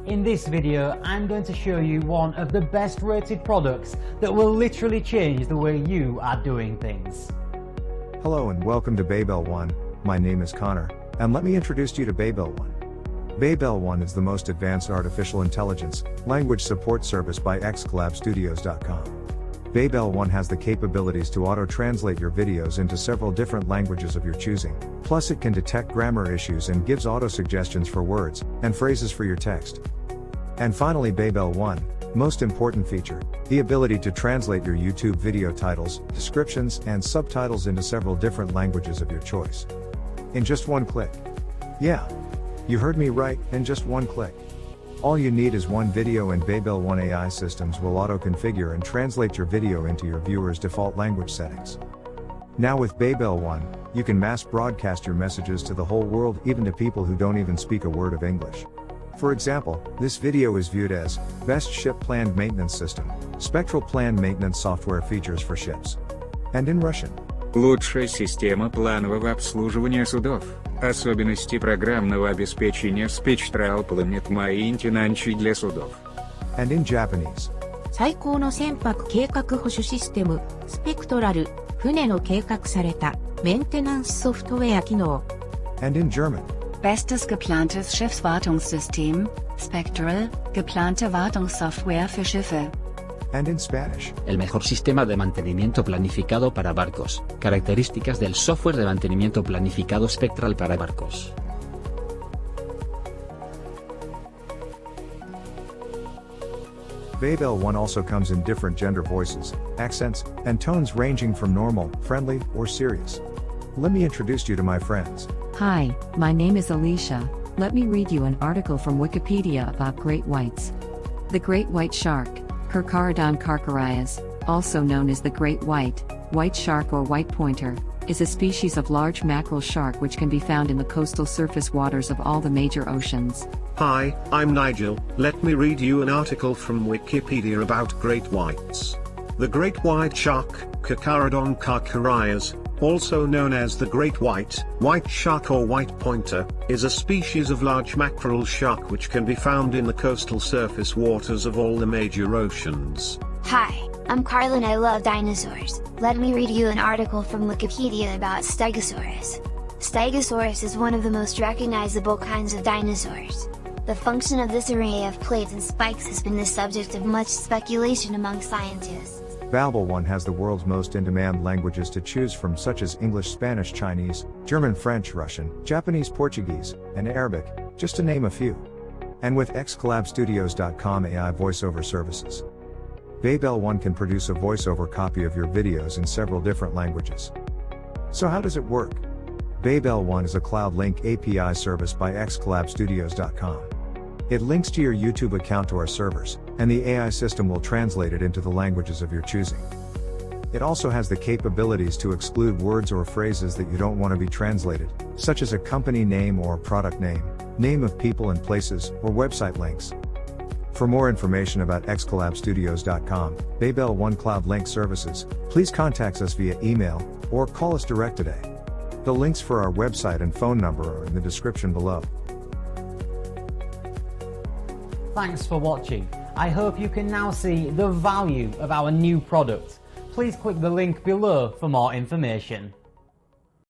In this video, I'm going to show you one of the best rated products that will literally change the way you are doing things. Hello and welcome to Babel One. My name is Connor, and let me introduce you to Babel One. Babel One is the most advanced artificial intelligence language support service by xcollabstudios.com. Babel One has the capabilities to auto-translate your videos into several different languages of your choosing, plus it can detect grammar issues and gives auto-suggestions for words and phrases for your text. And finally, Babel One, most important feature, the ability to translate your YouTube video titles, descriptions, and subtitles into several different languages of your choice. In just one click. Yeah, you heard me right, in just one click. All you need is one video, and Babel One AI systems will auto-configure and translate your video into your viewer's default language settings. Now with Babel One, you can mass broadcast your messages to the whole world, even to people who don't even speak a word of English. For example, this video is viewed as Best Ship Planned Maintenance System, Spectral Planned Maintenance Software Features for Ships. And in Russian. Лучшая система планового обслуживания судов. Особенности программного обеспечения Spectral Planned Maintenance для судов. And in Japanese. 最高の船舶計画保守システム、スペクトラル、船の計画された、メンテナンスソフトウェア機能。And in German. Bestes geplantes Schiffswartungssystem, Spectral, geplante Wartungssoftware für Schiffe. And in Spanish. El mejor sistema de mantenimiento planificado para barcos. Características del software de mantenimiento planificado Spectral para barcos. Babel One also comes in different gender voices, accents, and tones ranging from normal, friendly, or serious. Let me introduce you to my friends. Hi, my name is Alicia. Let me read you an article from Wikipedia about great whites. The great white shark, Carcharodon carcharias, also known as the great white shark or white pointer, is a species of large mackerel shark which can be found in the coastal surface waters of all the major oceans. Hi, I'm Nigel. Let me read you an article from Wikipedia about great whites. The great white shark, Carcharodon carcharias, also known as the great white shark or white pointer, is a species of large mackerel shark which can be found in the coastal surface waters of all the major oceans. Hi, I'm Carl and I love dinosaurs. Let me read you an article from Wikipedia about Stegosaurus. Stegosaurus is one of the most recognizable kinds of dinosaurs. The function of this array of plates and spikes has been the subject of much speculation among scientists. Babel One has the world's most in-demand languages to choose from, such as English, Spanish, Chinese, German, French, Russian, Japanese, Portuguese, and Arabic, just to name a few. And with xcollabstudios.com AI voiceover services, Babel One can produce a voiceover copy of your videos in several different languages. So how does it work? Babel One is a Cloud Link API service by xcollabstudios.com. It links to your YouTube account to our servers, and the AI system will translate it into the languages of your choosing. It also has the capabilities to exclude words or phrases that you don't want to be translated, such as a company name or product name, name of people and places, or website links. For more information about xcollabstudios.com, Babel One Cloud Link services, please contact us via email, or call us direct today. The links for our website and phone number are in the description below. Thanks for watching. I hope you can now see the value of our new product. Please click the link below for more information.